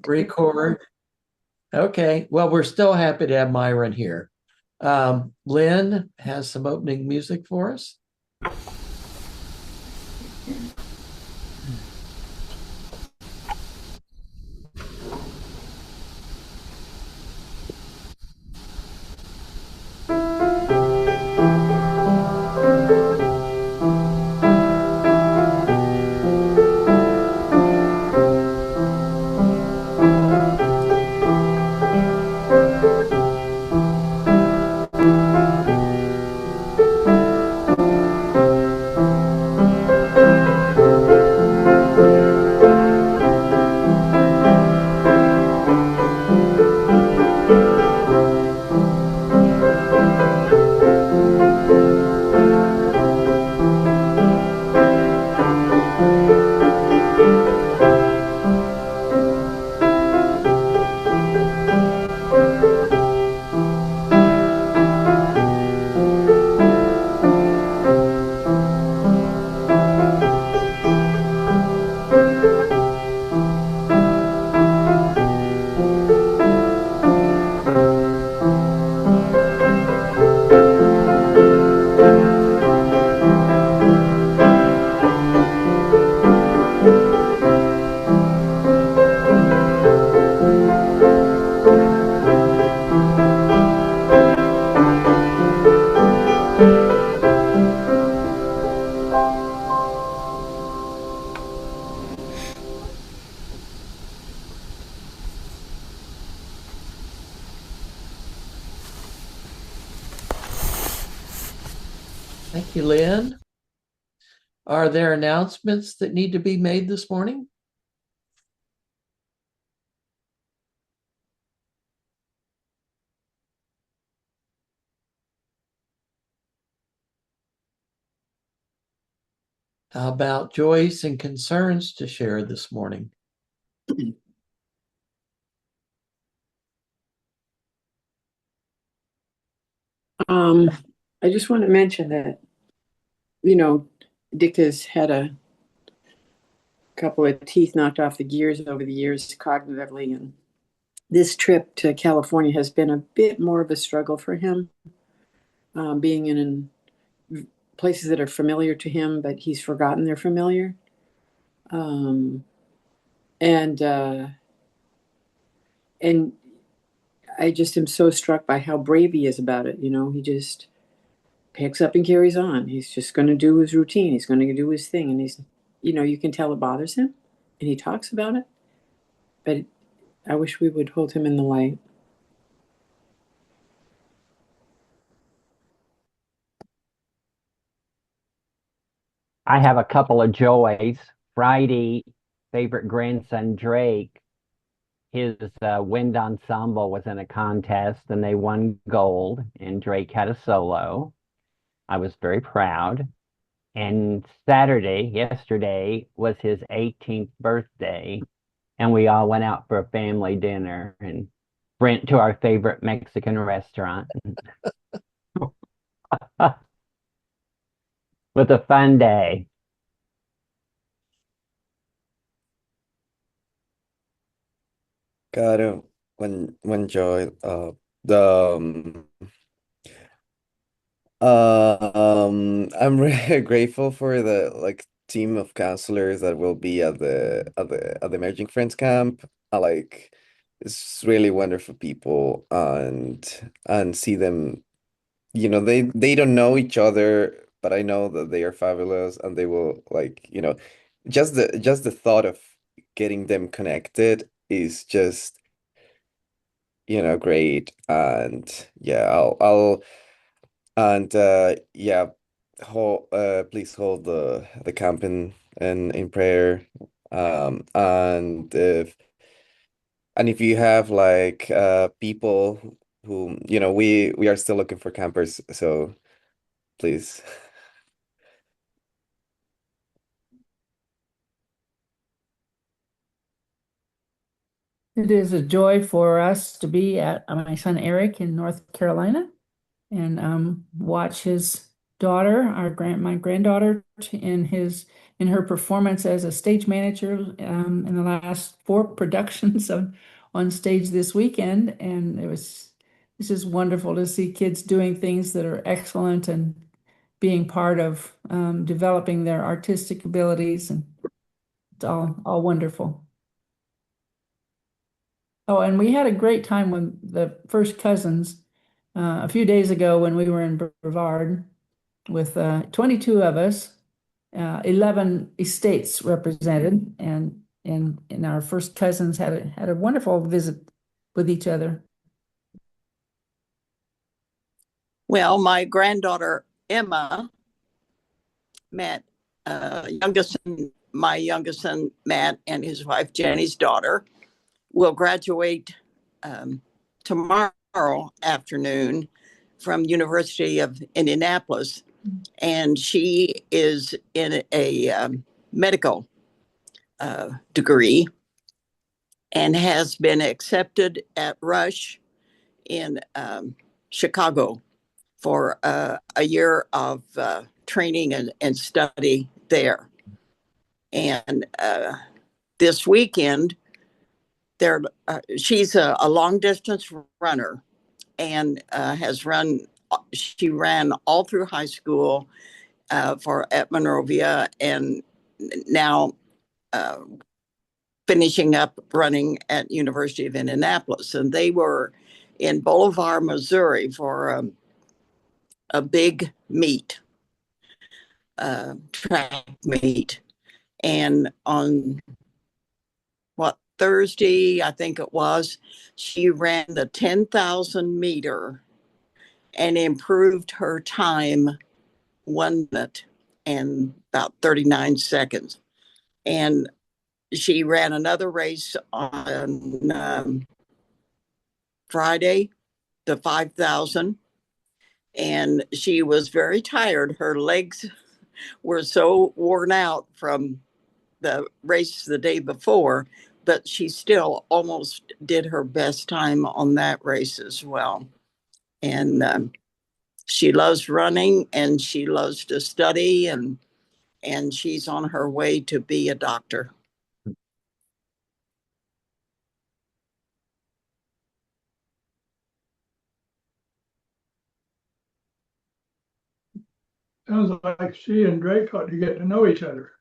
record. Okay. Well, we're still happy to have Myron here. Lynn has some opening music for us. Thank you, Lynn. Are there announcements that need to be made this morning? How about joys and concerns to share this morning? Um, I just want to mention that, you know, Dick has had a couple of teeth knocked off the gears over the years cognitively, and this trip to California has been a bit more of a struggle for him, being in places that are familiar to him, but he's forgotten they're familiar. Um, and and I just am so struck by how brave he is about it. He just picks up and carries on. He's just going to do his routine. He's going to do his thing, and you can tell it bothers him, and he talks about it. But I wish we would hold him in the light. I have a couple of joys. Friday, favorite grandson Drake, his wind ensemble was in a contest and they won gold, and Drake had a solo. I was very proud. And Saturday, yesterday, was his 18th birthday, and we all went out for a family dinner and went to our favorite Mexican restaurant with a fun day. Claro, when Joy, the I'm really grateful for the team of counselors that will be at the Emerging Friends camp. I like it's really wonderful people, and see them, they don't know each other, but I know that they are fabulous, and they will, just the thought of getting them connected is just, great. And yeah, I'll and yeah, please hold the camp in prayer. And if you have people who, we are still looking for campers, so please. It is a joy for us to be at my son Eric in North Carolina and watch his daughter, my granddaughter, in his in her performance as a stage manager in the last 4 productions on stage this weekend. And it's just wonderful to see kids doing things that are excellent and being part of developing their artistic abilities, and it's all wonderful. Oh, and we had a great time when the first cousins a few days ago when we were in Brevard with 22 of us, 11 estates represented, and our first cousins had a wonderful visit with each other. Well, my granddaughter Emma met my youngest son Matt and his wife Jenny's daughter will graduate tomorrow afternoon from University of Indianapolis, and she is in a medical degree and has been accepted at Rush in Chicago for a year of training and study there. And this weekend, she's a long distance runner and she ran all through high school at Monrovia, and now finishing up running at University of Indianapolis. And they were in Bolivar, Missouri for a big track meet. And on Thursday, I think it was, she ran the 10,000 meter and improved her time 1 minute and about 39 seconds. And she ran another race on Friday, the 5,000, and she was very tired. Her legs were so worn out from the race the day before, but she still almost did her best time on that race as well. And she loves running and she loves to study, and she's on her way to be a doctor. Sounds like she and Drake ought to get to know each other.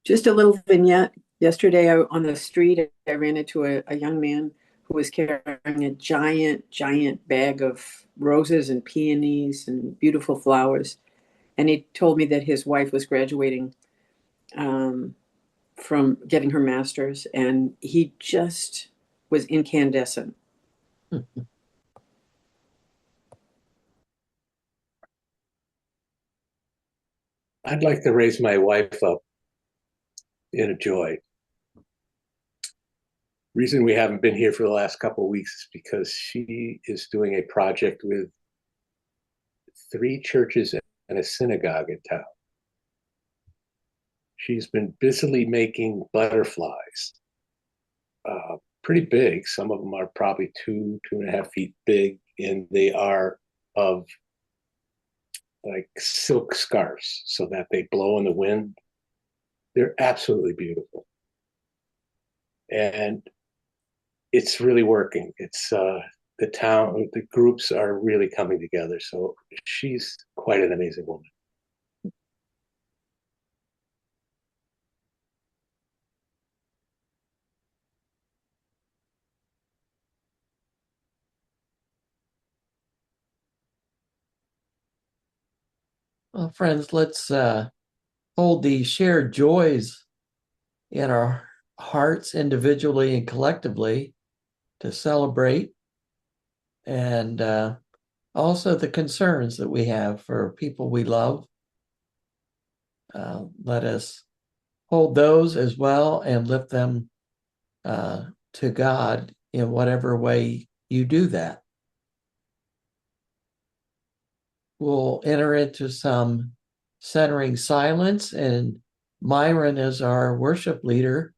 Just a little vignette. Yesterday on the street, I ran into a young man who was carrying a giant bag of roses and peonies and beautiful flowers. And he told me that his wife was graduating from getting her master's, and he just was incandescent. I'd like to raise my wife up in a joy. Reason we haven't been here for the last couple of weeks is because she is doing a project with 3 churches and a synagogue in town. She's been busily making butterflies, pretty big. Some of them are probably 2.5 feet big, and they are of like silk scarves so that they blow in the wind. They're absolutely beautiful. And it's really working. It's the groups are really coming together. So she's quite an amazing woman. Well, friends, let's hold these shared joys in our hearts individually and collectively to celebrate, and also the concerns that we have for people we love. Let us hold those as well and lift them to God in whatever way you do that. We'll enter into some centering silence, and Myron, as our worship leader,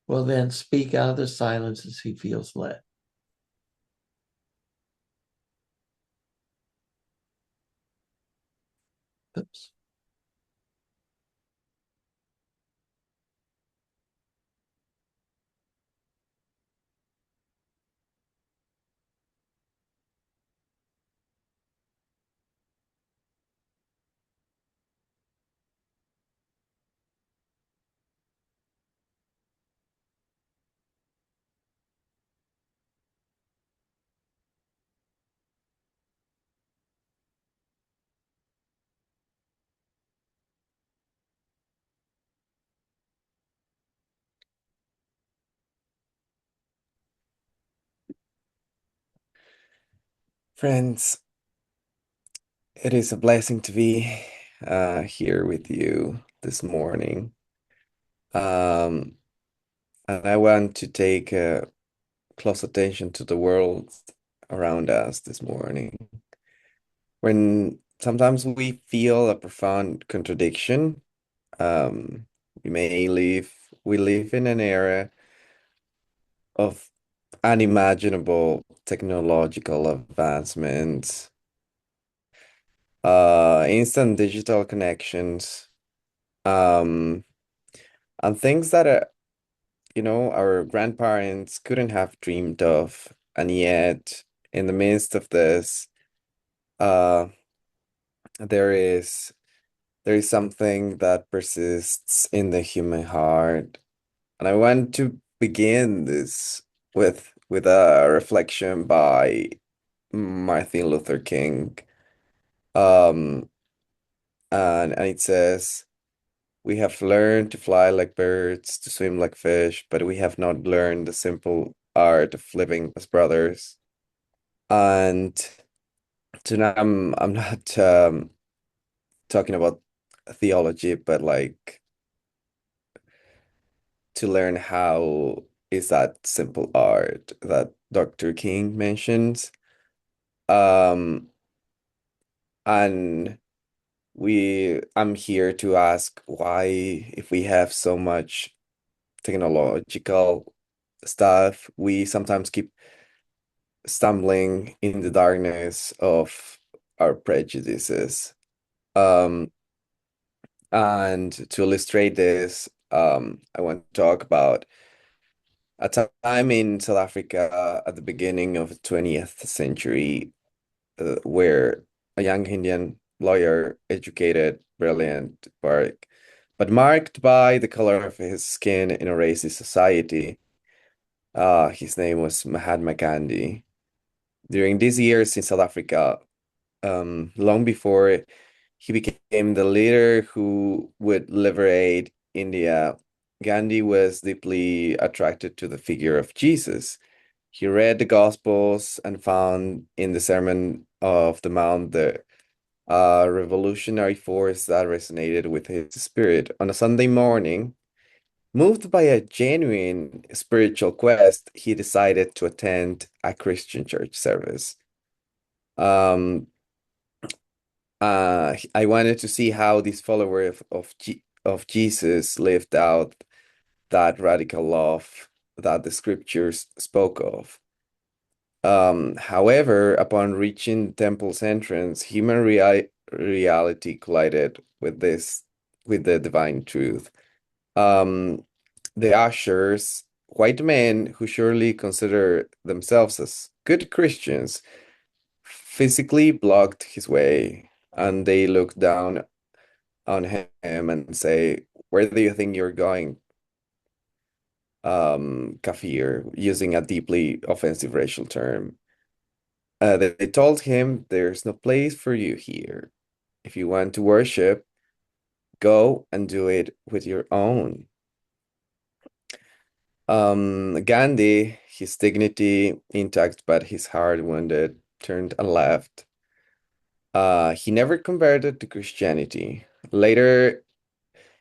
will then speak out of the silence as he feels led. Oops. Friends, it is a blessing to be here with you this morning. And I want to take close attention to the world around us this morning. When sometimes we feel a profound contradiction, um, we live in an era of unimaginable technological advancements, instant digital connections, um, and things that our grandparents couldn't have dreamed of. And yet, in the midst of this, uh, there is there is something that persists in the human heart. And I want to begin this with a reflection by Martin Luther King. Um, and it says, "We have learned to fly like birds, to swim like fish, but we have not learned the simple art of living as brothers." And tonight I'm not talking about theology, but like to learn how is that simple art that Dr. King mentions. Um, and I'm here to ask why, if we have so much technological stuff, we sometimes keep stumbling in the darkness of our prejudices. Um, and to illustrate this, I want to talk about a time in South Africa at the beginning of the 20th century, where a young Indian lawyer, educated, brilliant, but marked by the color of his skin in a racist society. His name was Mahatma Gandhi. During these years in South Africa, long before he became the leader who would liberate India, Gandhi was deeply attracted to the figure of Jesus. He read the Gospels and found in the Sermon of the Mount the revolutionary force that resonated with his spirit. On a Sunday morning, moved by a genuine spiritual quest, he decided to attend a Christian church service. Um, I wanted to see how this follower of Jesus lived out that radical love that the scriptures spoke of. However, upon reaching temple's entrance, human reality collided with the divine truth. Um, the ushers, white men who surely consider themselves as good Christians, physically blocked his way, and they looked down on him and say, "Where do you think you're going, Kafir?" using a deeply offensive racial term. They told him, "There's no place for you here. If you want to worship, go and do it with your own." Gandhi, his dignity intact but his heart wounded, turned and left. He never converted to Christianity. Later,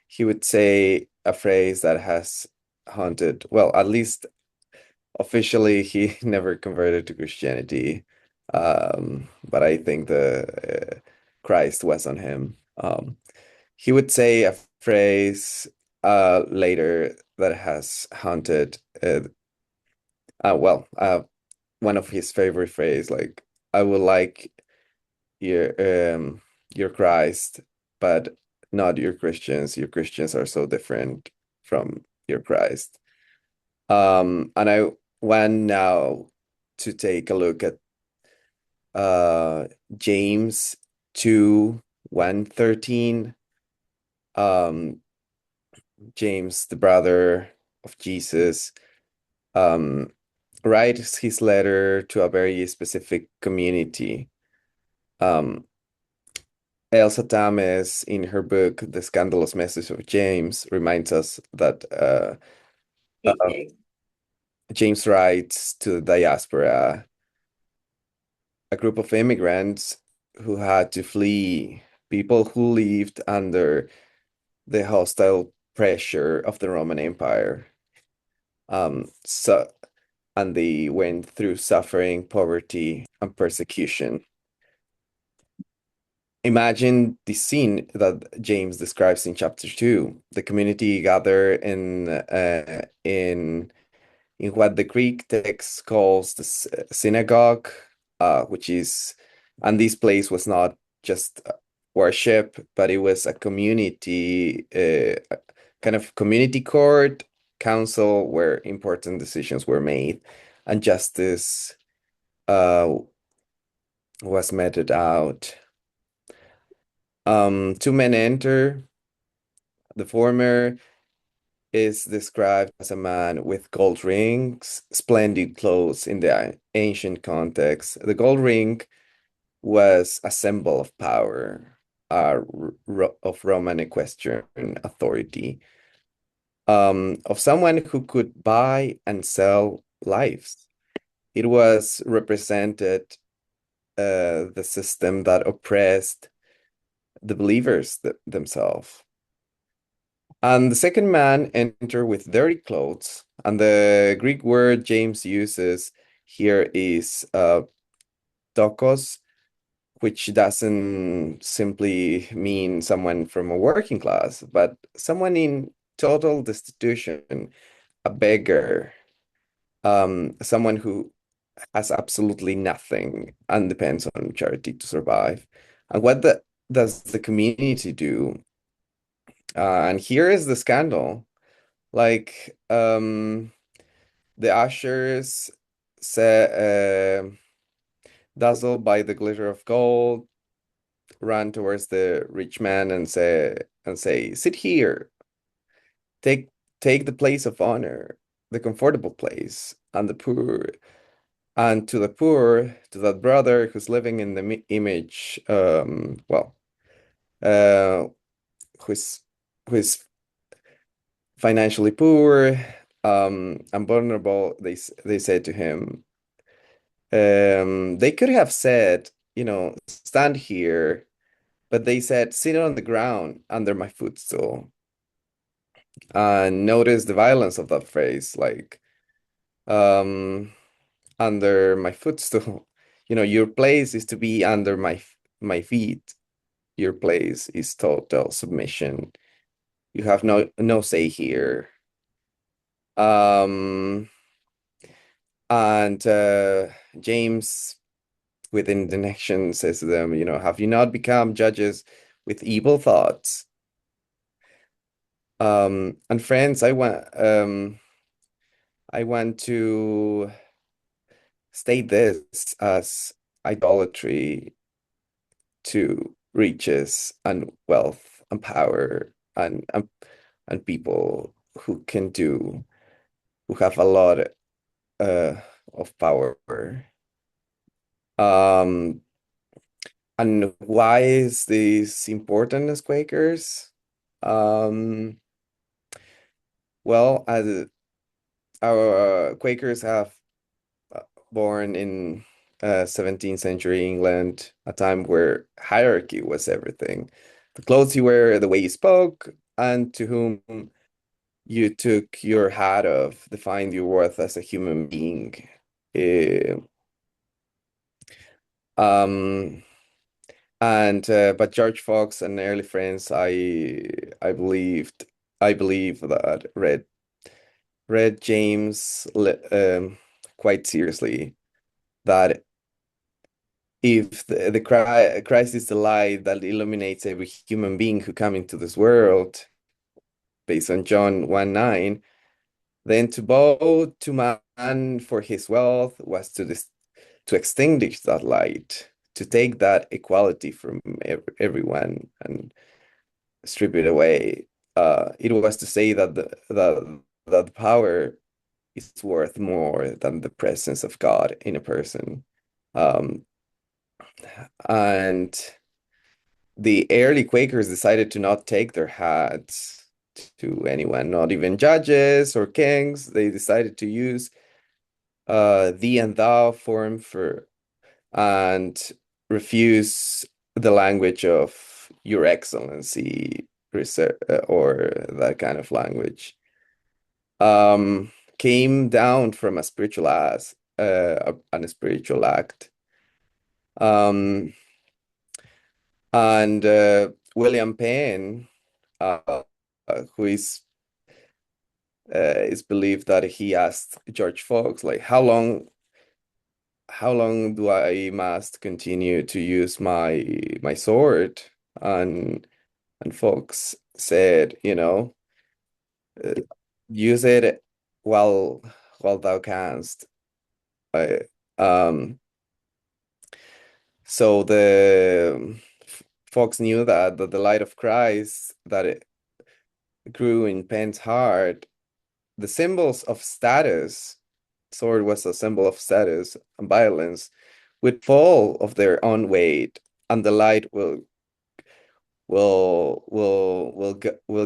he would say a phrase that has haunted, well, at least officially, he never converted to Christianity. But I think the Christ was on him. He would say a phrase later that has haunted, well, one of his favorite phrases, like, "I would like your Christ but not your Christians. Your Christians are so different from your Christ. And I want now to take a look at James 2:1-13. James, the brother of Jesus, writes his letter to a very specific community. Elsa Tames, in her book, The Scandalous Message of James, reminds us that James writes to the diaspora, a group of immigrants who had to flee, people who lived under the hostile pressure of the Roman Empire. And they went through suffering, poverty, and persecution. Imagine the scene that James describes in chapter 2. The community gathered in what the Greek text calls the synagogue, and this place was not just worship, but it was a community, a kind of community court, council where important decisions were made, and justice was meted out. Two men enter. The former is described as a man with gold rings, splendid clothes in the ancient context. The gold ring was a symbol of power, of Roman equestrian authority, of someone who could buy and sell lives. It was represented the system that oppressed the believers themselves. And the second man entered with dirty clothes, and the Greek word James uses here is dokos, which doesn't simply mean someone from a working class, but someone in total destitution, a beggar, someone who has absolutely nothing and depends on charity to survive. And what does the community do? And here is the scandal. Like, the ushers say, dazzled by the glitter of gold, run towards the rich man and say, sit here, take the place of honor, the comfortable place, and the poor. And to the poor, to that brother who's living in the image, who's financially poor, and vulnerable, they said to him, they could have said, stand here, but they said, sit on the ground under my footstool. And notice the violence of that phrase, like, under my footstool. Your place is to be under my feet. Your place is total submission. You have no say here. And James, with indignation, says to them, have you not become judges with evil thoughts? And friends, I want to state this as idolatry to riches and wealth and power and people who have a lot of power. And why is this important as Quakers? Well, as our Quakers have born in 17th century England, a time where hierarchy was everything. The clothes you wear, the way you spoke, and to whom you took your hat off defined your worth as a human being. But George Fox and early friends, I believe that read James quite seriously, that if the Christ is the light that illuminates every human being who come into this world, based on John 1:9, then to bow to man for his wealth was to extinguish that light, to take that equality from everyone and strip it away. It was to say that that power is worth more than the presence of God in a person. Um, and the early Quakers decided to not take their hats to anyone, not even judges or kings. They decided to use thee and thou form for and refuse the language of your excellency or that kind of language. Came down from a spiritual act. And William Penn, who is believed that he asked George Fox, like, how long do I must continue to use my sword? And Fox said, use it while thou canst. So the Fox knew that the light of Christ that it grew in Penn's heart, the symbols of status, sword was a symbol of status and violence, would fall of their own weight, and the light will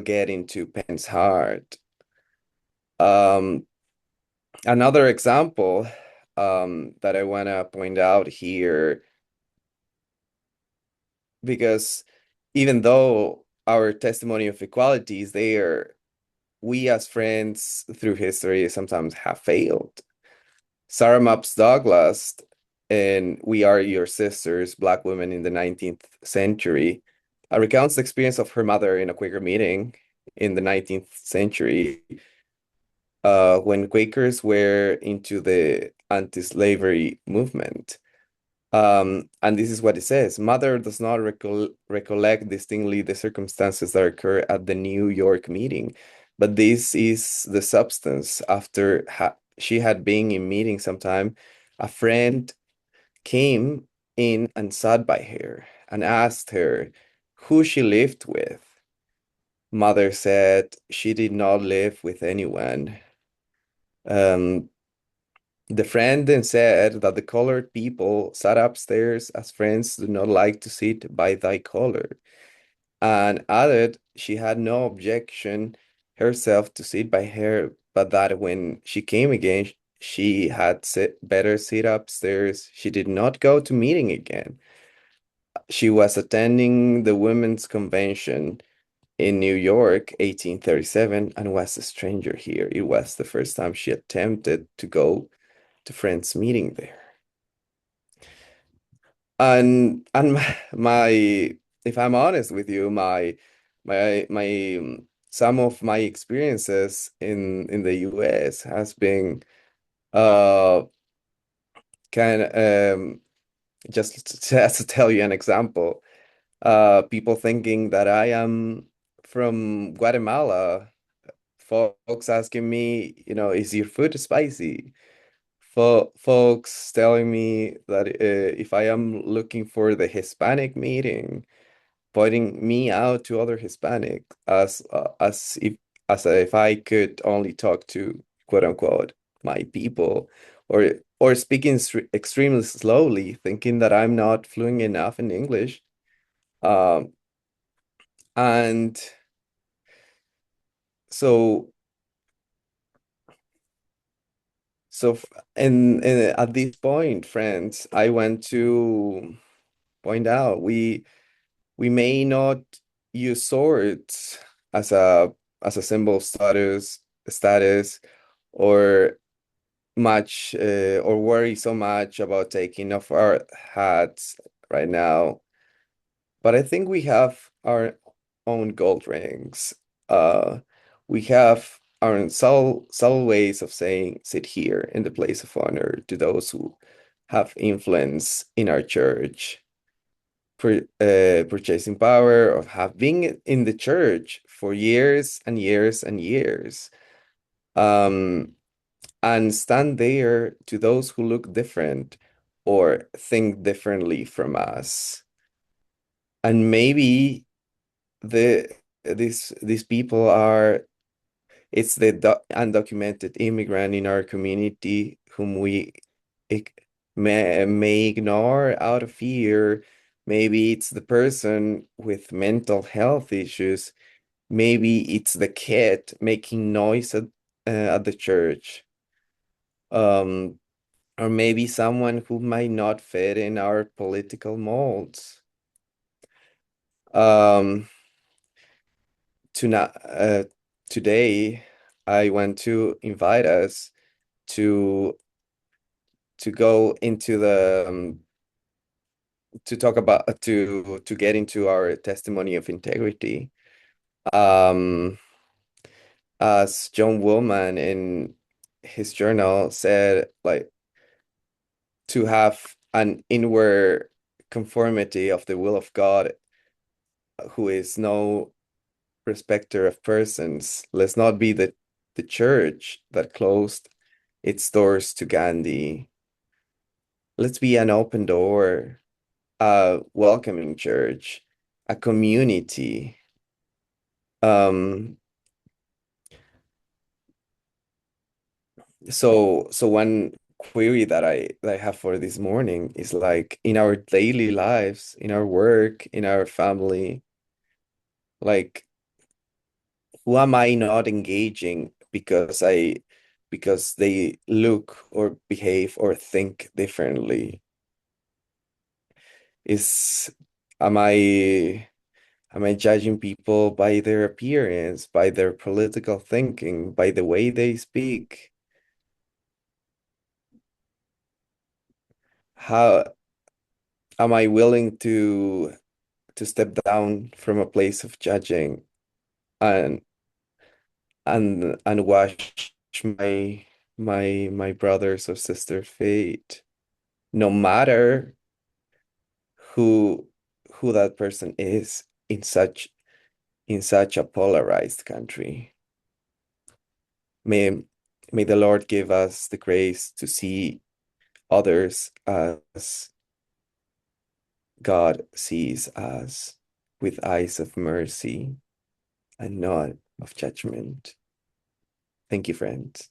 get into Penn's heart. Another example that I want to point out here, because even though our testimony of equality is there, we as friends through history sometimes have failed. Sarah Mapps Douglas in We Are Your Sisters, Black Women in the 19th Century, recounts the experience of her mother in a Quaker meeting in the 19th century when Quakers were into the anti-slavery movement. And this is what it says. Mother does not recollect distinctly the circumstances that occur at the New York meeting, but this is the substance. After she had been in meeting sometime, a friend came in and sat by her and asked her who she lived with. Mother said she did not live with anyone. The friend then said that the colored people sat upstairs as friends do not like to sit by thy color, and added she had no objection herself to sit by her, but that when she came again, she had better sit upstairs. She did not go to meeting again. She was attending the Women's Convention in New York, 1837, and was a stranger here. It was the first time she attempted to go to friends meeting there. And my if I'm honest with you, my some of my experiences in the US has been kind of just to tell you an example, people thinking that I am from Guatemala, folks asking me, is your food spicy? Folks telling me that if I am looking for the Hispanic meeting, pointing me out to other Hispanic as if I could only talk to quote unquote my people, or speaking extremely slowly, thinking that I'm not fluent enough in English, um, and so so and at this point, friends, I want to point out we may not use swords as a symbol of status or much or worry so much about taking off our hats right now, but I think we have our own gold rings. We have our own subtle ways of saying sit here in the place of honor to those have influence in our church, purchasing power, or have been in the church for years and years and years, and stand there to those who look different or think differently from us. And maybe these people are, it's the undocumented immigrant in our community whom we may ignore out of fear. Maybe it's the person with mental health issues. Maybe it's the kid making noise at the church. Or maybe someone who might not fit in our political molds. Today, I want to invite us to go into the to talk about to get into our testimony of integrity. As John Woolman in his journal said, like, to have an inward conformity of the will of God, who is no respecter of persons. Let's not be the church that closed its doors to Gandhi. Let's be an open door, a welcoming church, a community. So one query that I have for this morning is, like, in our daily lives, in our work, in our family, like, who am I not engaging because they look or behave or think differently? Am I judging people by their appearance, by their political thinking, by the way they speak? How am I willing to step down from a place of judging and watch my brothers or sisters' fate, no matter who that person is, in such a polarized country? May the Lord give us the grace to see others as God sees us, with eyes of mercy and not of judgment. Thank you, friends.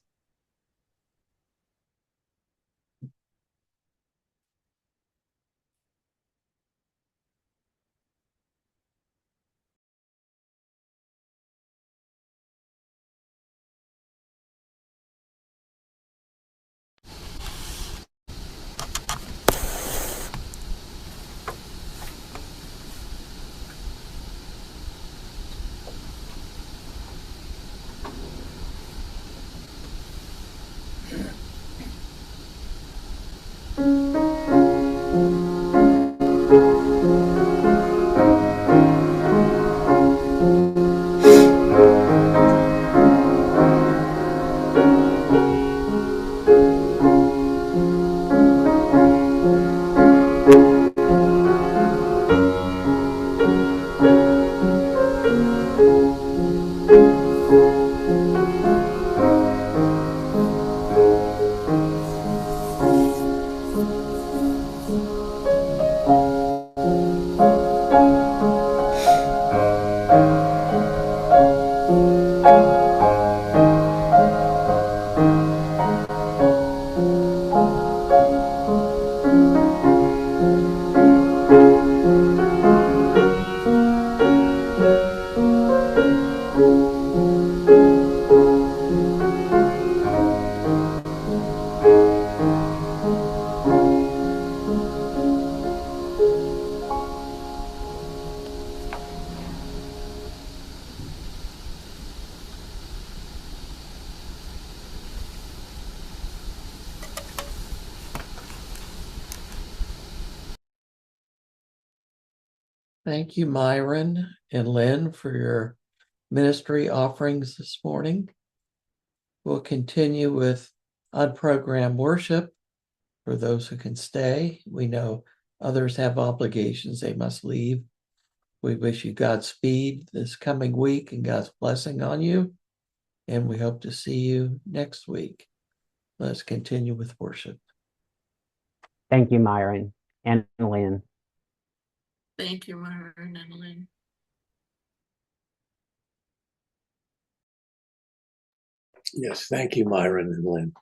Thank you, Myron and Lynn, for your ministry offerings this morning. We'll continue with unprogrammed worship for those who can stay. We know others have obligations, they must leave. We wish you Godspeed this coming week and God's blessing on you. And we hope to see you next week. Let's continue with worship. Thank you, Myron and Lynn. Thank you, Myron and Lynn. Yes, thank you, Myron and Lynn.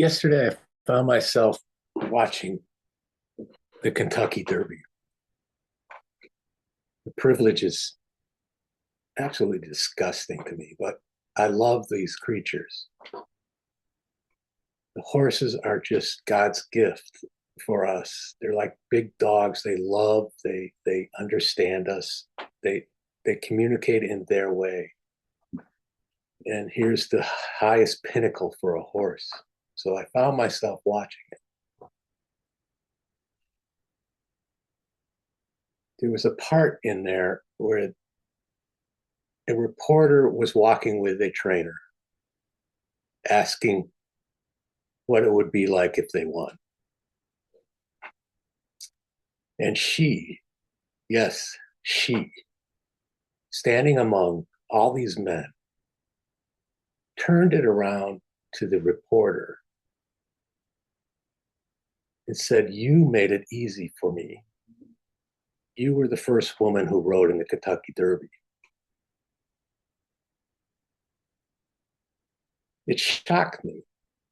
yesterday I found myself watching the Kentucky Derby. The privilege is absolutely disgusting to me, but I love these creatures. The horses are just God's gift for us. They're like big dogs. They love, they understand us. They communicate in their way. And here's the highest pinnacle for a horse. So I found myself watching it. There was a part in there where a reporter was walking with a trainer, asking what it would be like if they won. And she, yes, she, standing among all these men, turned it around to the reporter and said, "You made it easy for me. You were the first woman who rode in the Kentucky Derby." It shocked me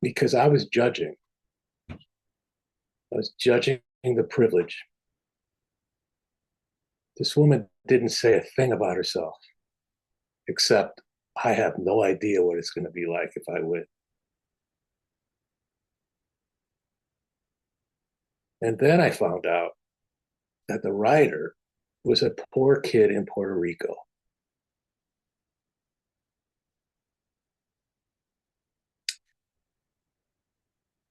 because I was judging. I was judging the privilege. This woman didn't say a thing about herself, except, "I have no idea what it's going to be like if I win." And then I found out that the rider was a poor kid in Puerto Rico.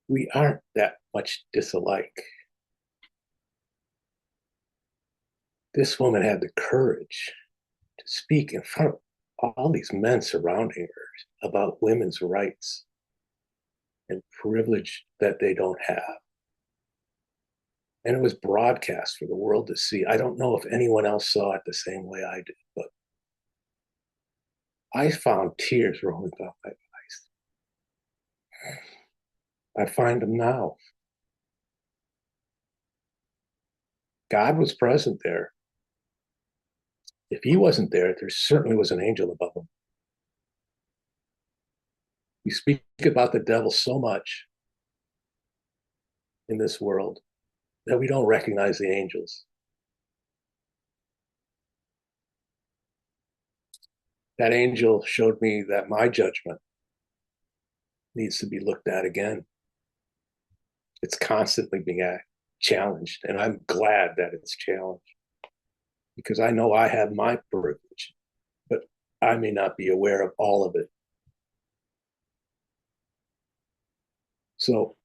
We aren't that much disalike. This woman had the courage to speak in front of all these men surrounding her about women's rights and privilege that they don't have. And it was broadcast for the world to see. I don't know if anyone else saw it the same way I did, but I found tears rolling down my eyes. I find them now. God was present there. If he wasn't there, there certainly was an angel above him. We speak about the devil so much in this world that we don't recognize the angels. That angel showed me that my judgment needs to be looked at again. It's constantly being challenged, and I'm glad that it's challenged because I know I have my privilege, but I may not be aware of all of it. So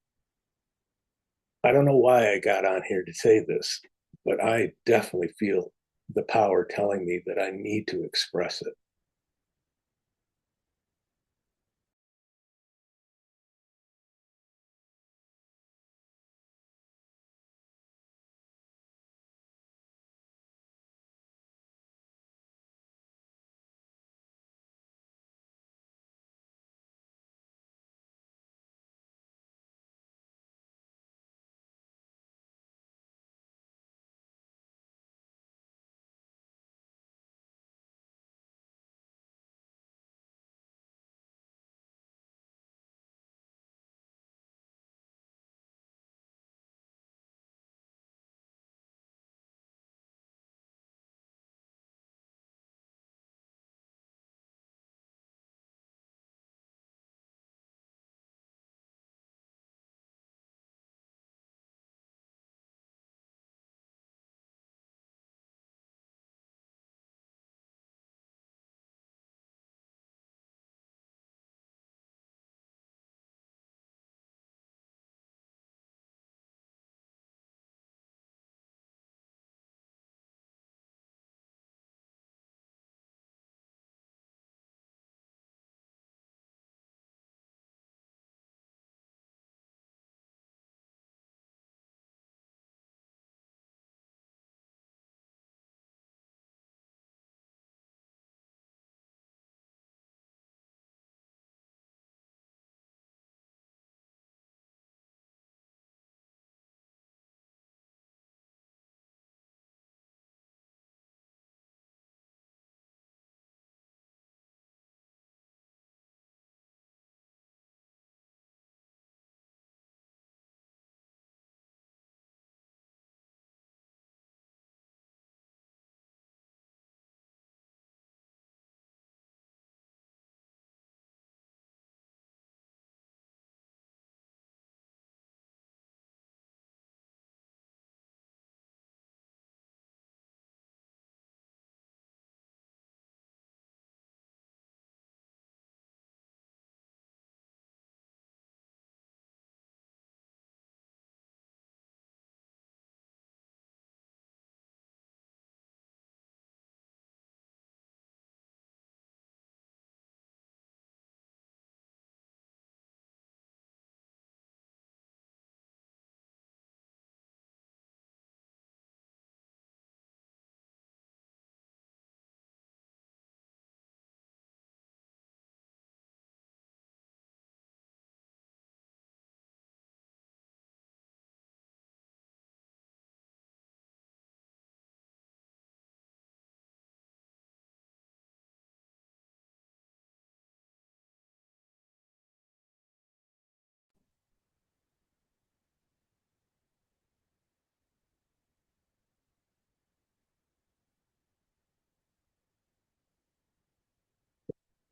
I don't know why I got on here to say this, but I definitely feel the power telling me that I need to express it.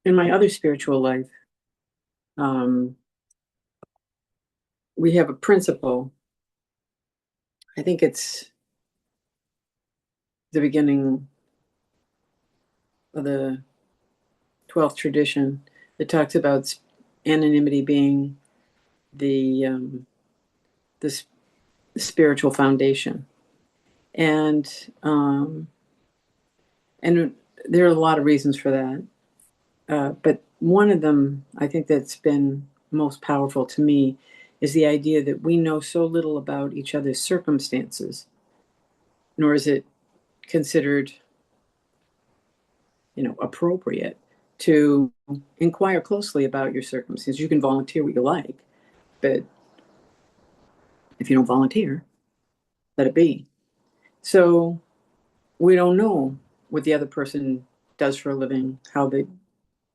in my other spiritual life, we have a principle. I think it's the beginning of the 12th tradition that talks about anonymity being the spiritual foundation, and there are a lot of reasons for that. But one of them, I think, that's been most powerful to me is the idea that we know so little about each other's circumstances, nor is it considered, appropriate to inquire closely about your circumstances. You can volunteer what you like, but if you don't volunteer, let it be. So we don't know what the other person does for a living,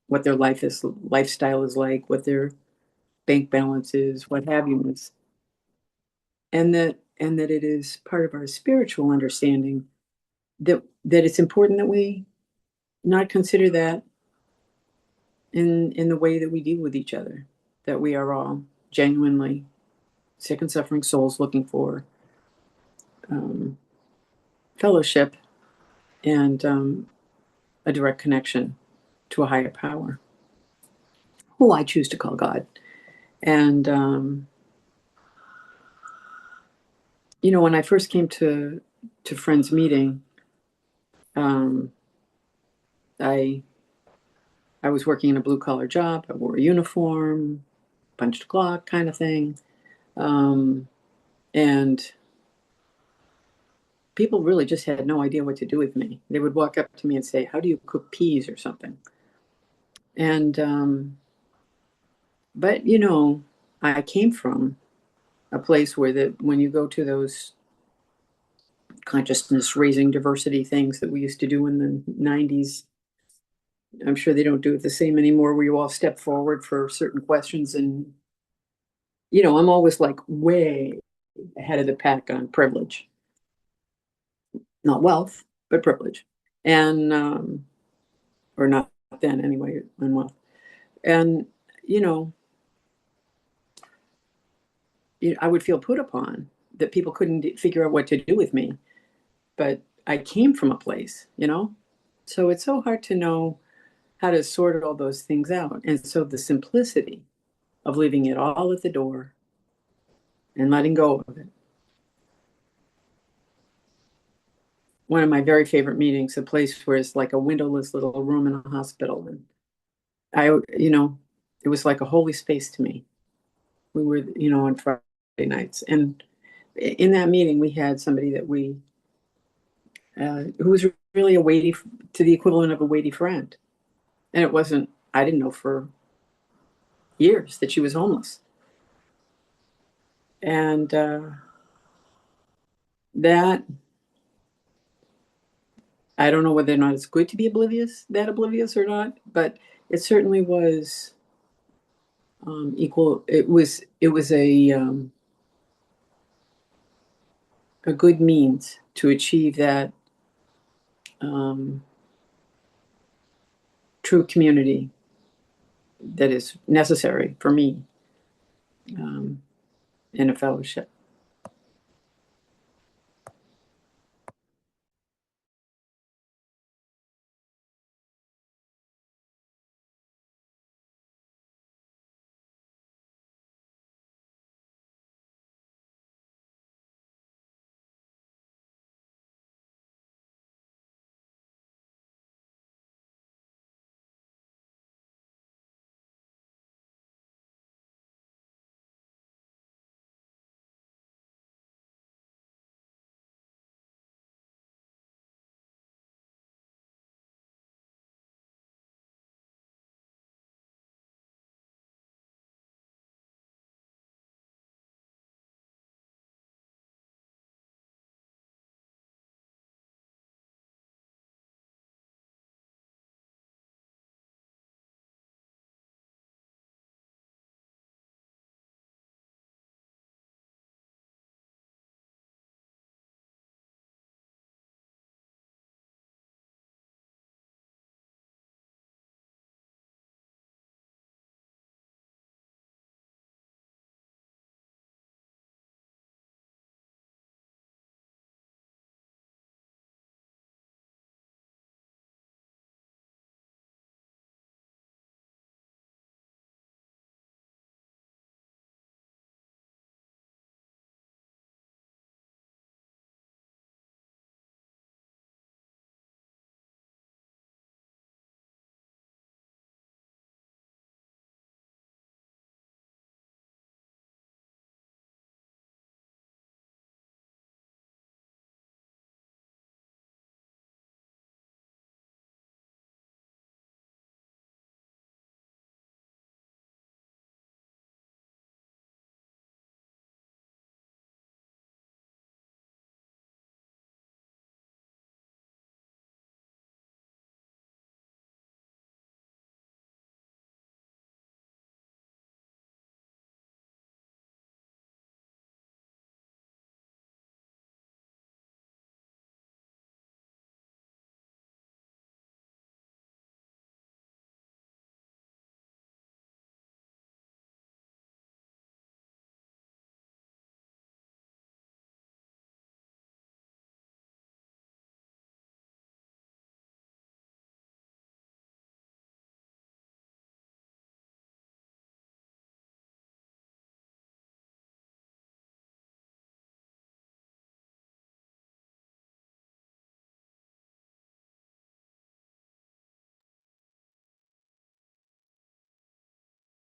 what their lifestyle is like, what their bank balance is, what have you. And that it is part of our spiritual understanding that it's important that we not consider that in the way that we deal with each other, that we are all genuinely sick and suffering souls looking for fellowship and a direct connection to a higher power, who I choose to call God. And when I first came to Friends Meeting, I was working in a blue collar job. I wore a uniform, punched a clock kind of thing. And people really just had no idea what to do with me. They would walk up to me and say, "How do you cook peas?" or something. And, but, I came from a place where when you go to those consciousness raising diversity things that we used to do in the 90s, I'm sure they don't do it the same anymore, where you all step forward for certain questions. And, I'm always like way ahead of the pack on privilege, not wealth, but privilege. And, or not then anyway, on wealth. And, you know, I would feel put upon that people couldn't figure out what to do with me. But I came from a place, So it's so hard to know how to sort all those things out. And so the simplicity of leaving it all at the door and letting go of it. One of my very favorite meetings, a place where it's like a windowless little room in a hospital. And it was like a holy space to me. We were, on Friday nights. And in that meeting, we had somebody that who was really to the equivalent of a weighty friend. And I didn't know for years that she was homeless. And that, I don't know whether or not it's good to be oblivious or not, but it certainly was equal. It was a good means to achieve that true community that is necessary for me in a fellowship.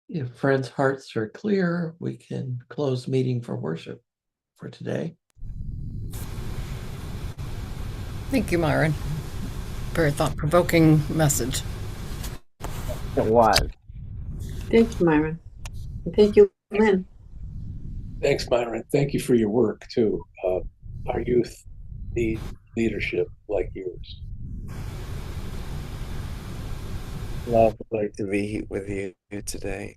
if friends' hearts are clear, we can close meeting for worship for today. Thank you, Myron. Very thought-provoking message. It was. Thank you, Myron. And thank you, Lynn. Thanks, Myron. Thank you for your work too. Our youth need leadership like yours. Lovely to be with you today.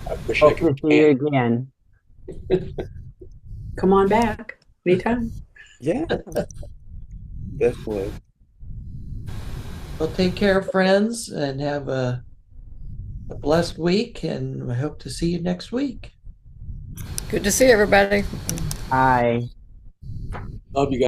I wish I Hope to could. see you again. Come on back anytime. Yeah, definitely. Well, take care, friends, and have a blessed week, and I hope to see you next week. Good to see everybody. Bye. Love you guys.